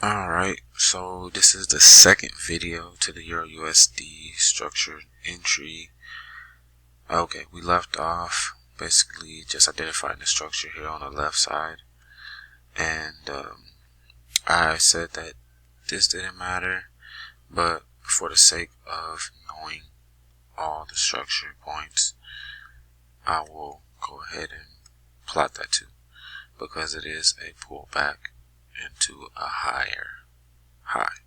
Alright, so this is the second video to the EUR USD structured entry. Okay, we left off basically just identifying the structure here on the left side, and I said that this didn't matter, but for the sake of knowing all the structure points, I will go ahead and plot that too, because it is a pullback into a higher high.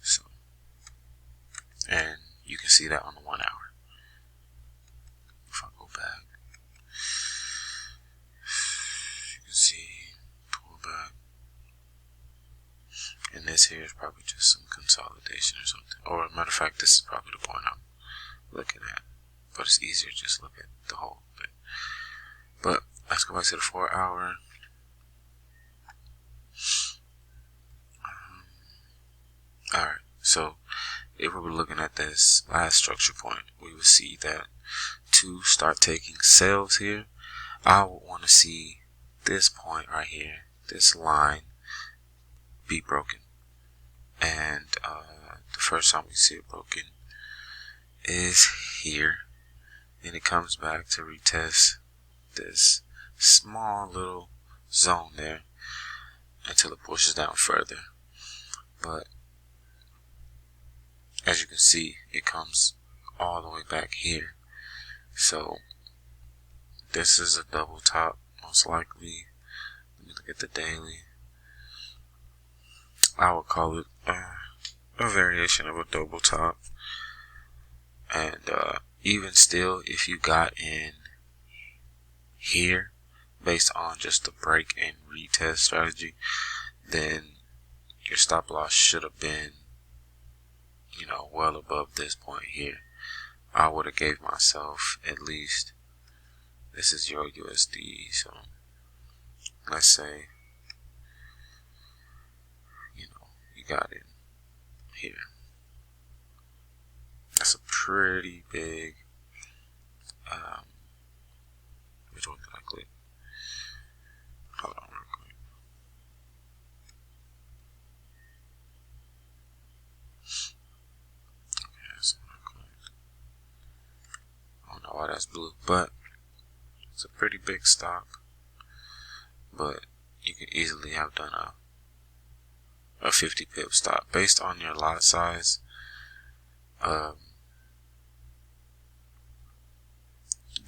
So, and you can see that on the 1 hour. If I go back, you can see pullback, and this here is probably just some consolidation or something. Or matter of fact, this is probably the point I'm looking at, but it's easier to just look at the whole thing. But let's go back to the 4 hour. Alright, so if we were looking at this last structure point, we would see that to start taking sales here, I would want to see this point right here, this line, be broken. And the first time we see it broken is here, and it comes back to retest this small little zone there until it pushes down further. But as you can see, it comes all the way back here. So this is a double top, most likely. Let me look at the daily. I would call it a variation of a double top. And even still, if you got in here based on just the break and retest strategy, then your stop loss should have been, well above this point here. I would have gave myself at least, this is your USD, so let's say, you got it here. That's a pretty big, which one did I click? Hold on real quick. Okay, that's what I clicked. I don't know why that's blue, but it's a pretty big stop. But you can easily have done a 50 pip stop based on your lot size.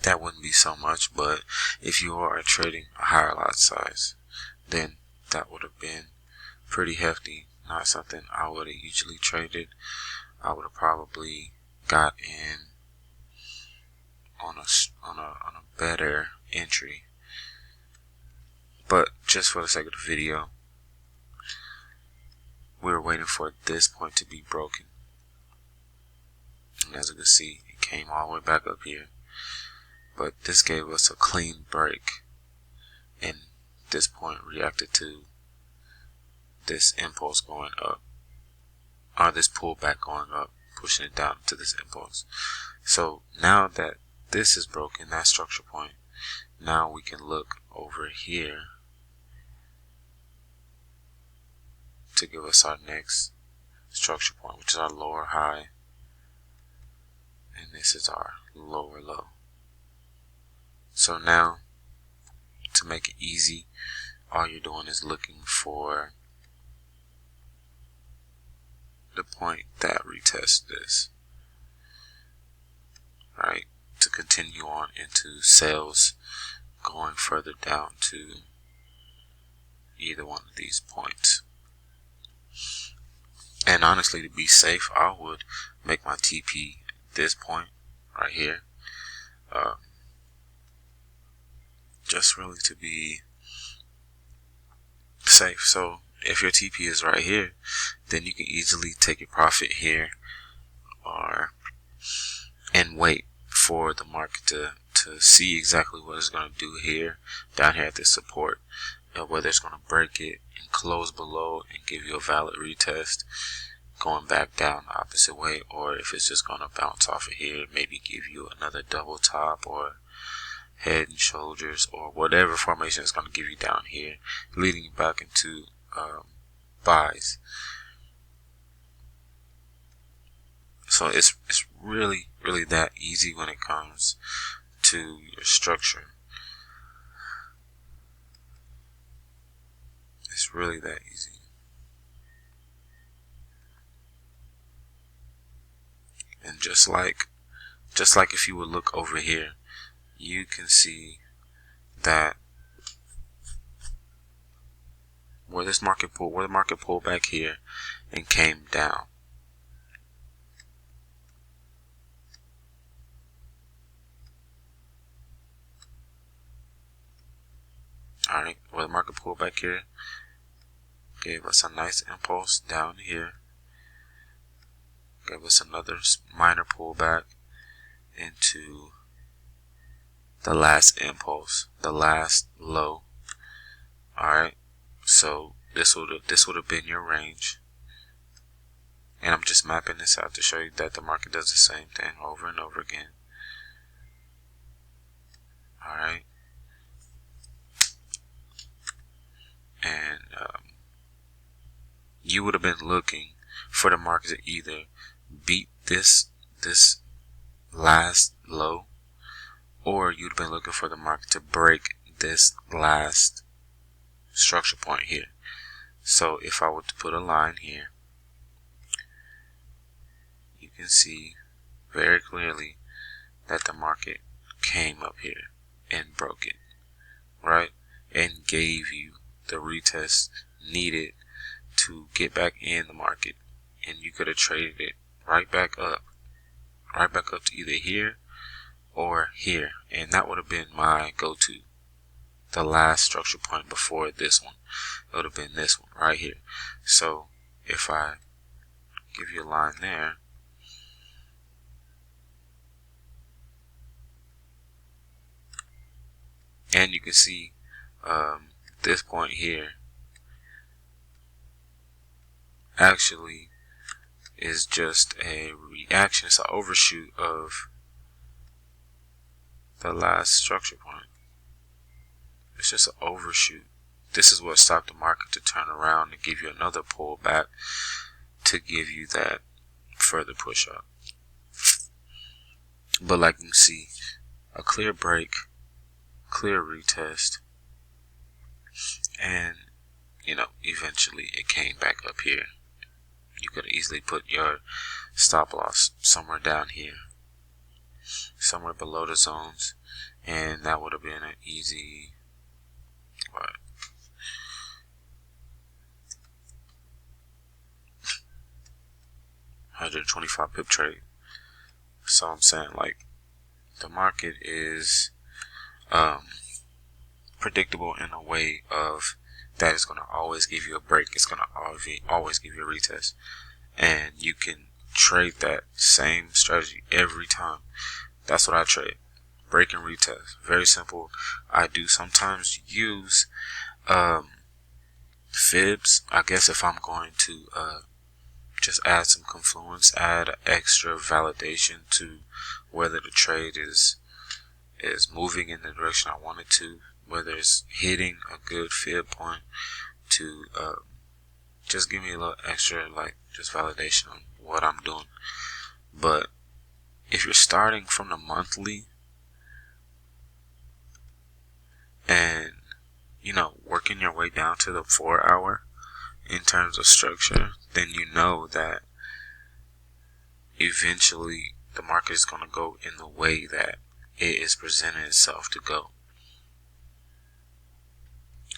That wouldn't be so much, but if you are trading a higher lot size, then that would have been pretty hefty. Not something I would have usually traded. I would have probably got in on a better entry. But just for the sake of the video, we were waiting for this point to be broken. And as you can see, it came all the way back up here. But this gave us a clean break, and this point reacted to this impulse going up, or this pullback going up, pushing it down to this impulse. So now that this is broken, that structure point, now we can look over here to give us our next structure point, which is our lower high, and this is our lower low. So now, to make it easy, all you're doing is looking for the point that retests this, right? To continue on into sales, going further down to either one of these points. And honestly, to be safe, I would make my TP this point right here. Just really to be safe. So if your TP is right here, then you can easily take your profit here, and wait for the market to see exactly what it's going to do here, down here at this support, whether it's going to break it and close below and give you a valid retest, going back down the opposite way, or if it's just going to bounce off of here, maybe give you another double top, or head and shoulders, or whatever formation is going to give you down here, leading you back into buys. So it's really that easy when it comes to your structure. It's really that easy. And just like if you would look over here, you can see that where the market pulled back here and came down. Alright, where the market pulled back here, gave us a nice impulse down here, gave us another minor pullback into the last impulse, the last low. Alright, so this would have been your range, and I'm just mapping this out to show you that the market does the same thing over and over again. Alright, and you would have been looking for the market to either beat this last low, or you'd have been looking for the market to break this last structure point here. So if I were to put a line here, you can see very clearly that the market came up here and broke it, right, and gave you the retest needed to get back in the market, and you could have traded it right back up to either here or here, and that would have been my go-to. The last structure point before this one, it would have been this one right here. So if I give you a line there, and you can see this point here actually is just a reaction. It's an overshoot of the last structure point. It's just an overshoot. This is what stopped the market to turn around and give you another pullback to give you that further push up. But like you can see, a clear break, clear retest, and eventually it came back up here. You could easily put your stop loss somewhere down here, somewhere below the zones, and that would have been an easy 125 pip trade. So I'm saying, like, the market is predictable in a way of that it's going to always give you a break. It's going to always give you a retest, and you can trade that same strategy every time. That's what I trade: break and retest. Very simple. I do sometimes use fibs, I guess, if I'm going to just add some confluence, add extra validation to whether the trade is moving in the direction I want it to, whether it's hitting a good fib point, to just give me a little extra, like, just validation on what I'm doing. But if you're starting from the monthly and working your way down to the 4 hour in terms of structure, then you know that eventually the market is going to go in the way that it is presenting itself to go.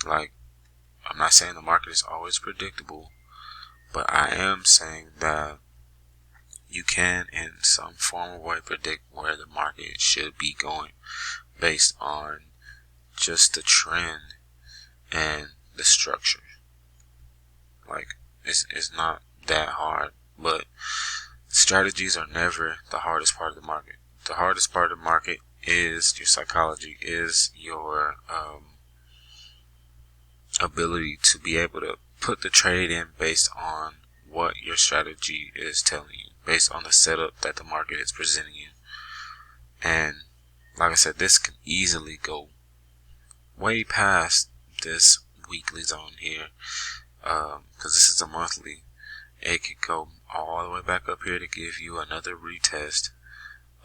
Like, I'm not saying the market is always predictable, but I am saying that you can, in some form of way, predict where the market should be going based on just the trend and the structure. Like, it's not that hard, but strategies are never the hardest part of the market. The hardest part of the market is your psychology, is your ability to be able to put the trade in based on what your strategy is telling you, based on the setup that the market is presenting you. And like I said, this can easily go way past this weekly zone here, because this is a monthly. It could go all the way back up here to give you another retest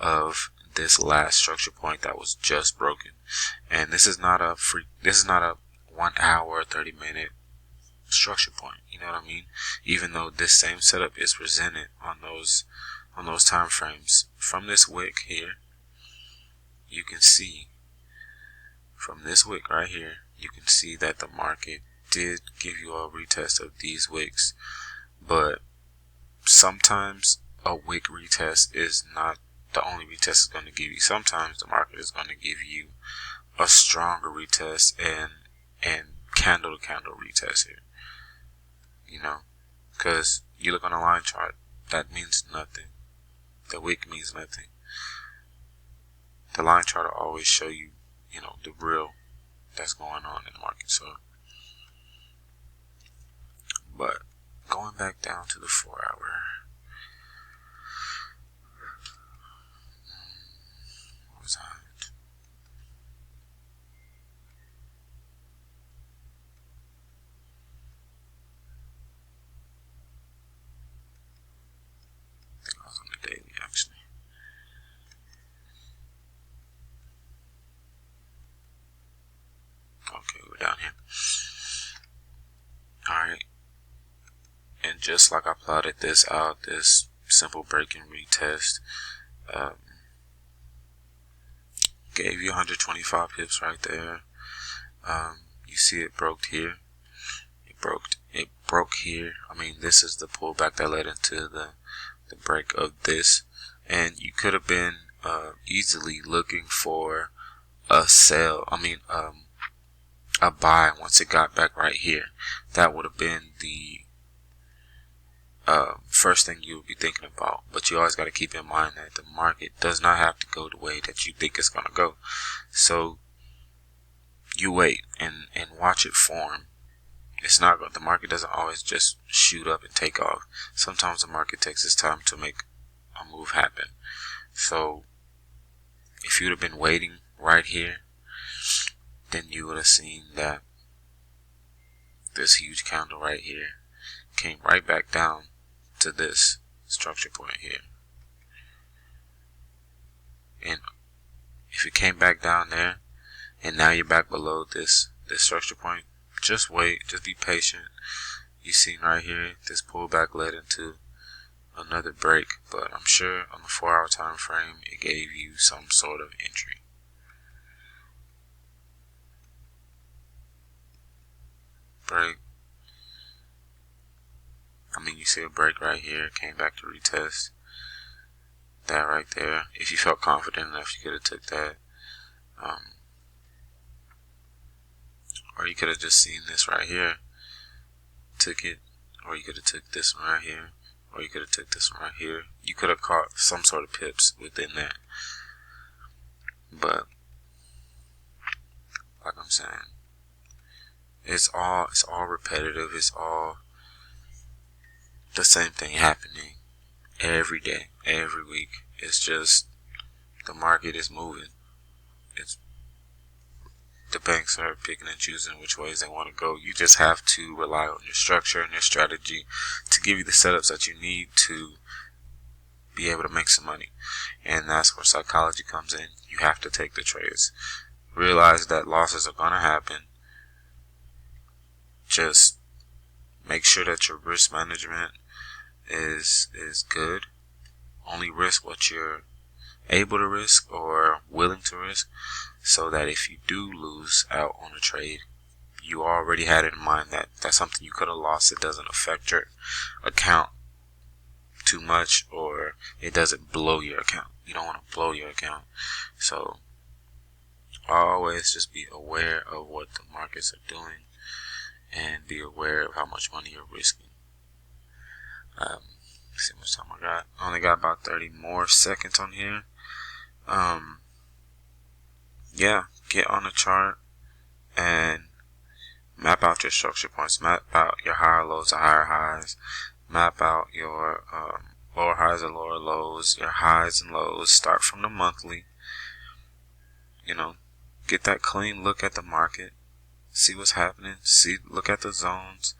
of this last structure point that was just broken. And this is not a 1 hour 30-minute structure point, you know what I mean? Even though this same setup is presented on those time frames. From this wick here, you can see, from this wick right here, you can see that the market did give you a retest of these wicks. But sometimes a wick retest is not the only retest it's going to give you. Sometimes the market is going to give you a stronger retest and candle to candle retest here. You know, because you look on a line chart, that means nothing. The wick means nothing. The line chart will always show you, you know, the real that's going on in the market. So, but going back down to the 4 hour. What was that? I think I was on the daily actually. Okay, we're down here. Alright. And just like I plotted this out, this simple break and retest, gave you 125 pips right there. You see it broke here. It broke here. I mean, this is the pullback that led into the break of this. And you could have been easily looking for a sell. A buy once it got back right here. That would have been the first thing you would be thinking about. But you always got to keep in mind that the market does not have to go the way that you think it's going to go. So you wait and watch it form. It's not the market doesn't always just shoot up and take off. Sometimes the market takes its time to make a move happen. So if you'd have been waiting right here, then you would have seen that this huge candle right here came right back down to this structure point here. And if it came back down there and now you're back below this structure point, just wait, just be patient. You seen right here, this pullback led into another break, but I'm sure on the 4 hour time frame it gave you some sort of entry. Break. You see a break right here, came back to retest that right there. If you felt confident enough, you could have took that. Or you could have just seen this right here, took it, or you could have took this one right here, or you could have took this one right here. You could have caught some sort of pips within that. But like I'm saying, it's all repetitive. It's all the same thing happening every day, every week. It's just the market is moving. The banks are picking and choosing which ways they want to go. You just have to rely on your structure and your strategy to give you the setups that you need to be able to make some money. And that's where psychology comes in. You have to take the trades. Realize that losses are going to happen. Just make sure that your risk management is good. Only risk what you're able to risk or willing to risk, so that if you do lose out on a trade, you already had it in mind that that's something you could have lost. It doesn't affect your account too much, or it doesn't blow your account. You don't want to blow your account. So always just be aware of what the markets are doing and be aware of how much money you're risking. Let's see how much time I got. I only got about 30 more seconds on here. Yeah, get on the chart and map out your structure points. Map out your higher lows or higher highs. Map out your lower highs or lower lows. Your highs and lows. Start from the monthly. you know, get that clean look at the market, see what's happening, look at the zones,